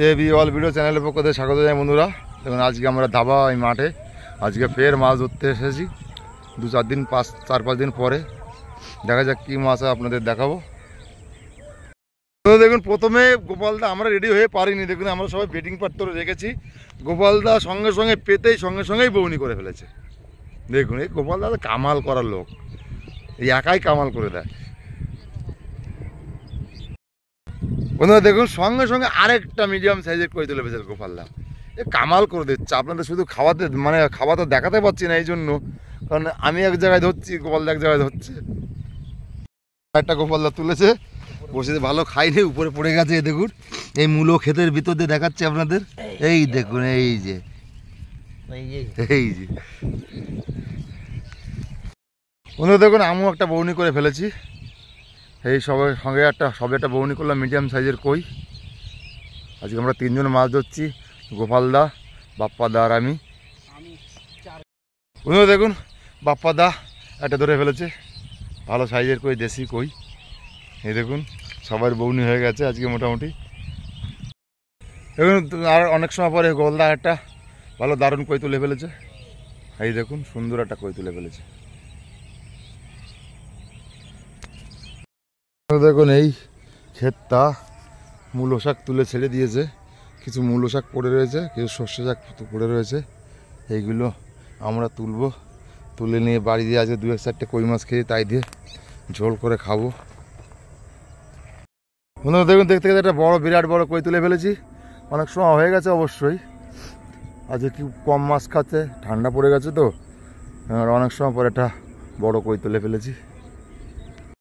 A B all video চ্যানেলের পক্ষ থেকে স্বাগত জানাই বন্ধুরা। দেখুন আজকে আমরা ধাবা এই মাঠে আজকে ফের মাছ ধরতে এসেছি। 2-4 দিন 4-5 দিন পরে দেখা যাক কী মাছ আপনাদের দেখাবো। দেখুন প্রথমে গোপালদা আমরা রেডি হয়ে পারিনি, দেখুন আমরা সবাই বেটিং পাত্র রেখেছি। গোপালদা সঙ্গে সঙ্গে পেতেই সঙ্গেই বউনি করে ফেলেছে। দেখুন এই গোপালদা তো কামাল করার লোক, এই একাই কামাল করে দেয়। বন্ধুরা দেখুন সঙ্গে সঙ্গে আরেকটা মিডিয়াম সাইজের কই তুলে ফেলেছে গোপালদা। এ কামাল করে দিচ্ছে। আপনাদের শুধু খাওয়া তো দেখাতে পারছি না এই জন্য, কারণ আমি এক জায়গায় ধরছি, গোপালদা এক জায়গায় ধরছে। একটা গোপালদা তুলেছে, বসে ভালো খাইনি, উপরে পড়ে গেছে। দেখুন এই মূলো ক্ষেতের ভিতর দিয়ে দেখাচ্ছে আপনাদের। এই দেখুন এই যে বন্ধুরা দেখুন আমিও একটা বউনি করে ফেলেছি। এই সবে একটা বউনি করলাম মিডিয়াম সাইজের কই। আজকে আমরা 3 জন মাছ ধরছি, গোপালদা, বাপ্পাদা আর আমি। বন্ধুরা দেখুন বাপ্পাদা একটা ধরে ফেলেছে, ভালো সাইজের কই, দেশি কই। এই দেখুন সবার বউনি হয়ে গেছে আজকে মোটামুটি। দেখুন আর অনেক সময় পরে গোপালদা একটা ভালো দারুণ কই তুলে ফেলেছে। এই দেখুন সুন্দর একটা কই তুলে ফেলেছে। দেখুন এই ক্ষেতটা মূলো শাক তুলে ছেড়ে দিয়েছে, কিছু মূলো শাক পড়ে রয়েছে, কিছু সর্ষে শাক পড়ে রয়েছে। এইগুলো আমরা তুলে নিয়ে বাড়ি দিয়ে আজকে 2-4টে কই মাছ খেয়ে তাই দিয়ে ঝোল করে খাবো। বন্ধুরা দেখুন দেখতে একটা বিরাট বড় কই তুলে ফেলেছি। অনেক সময় হয়ে গেছে অবশ্যই, আজকে কি কম মাছ খাচ্ছে, ঠান্ডা পড়ে গেছে তো, অনেক সময় পরে একটা বড় কই তুলে ফেলেছি।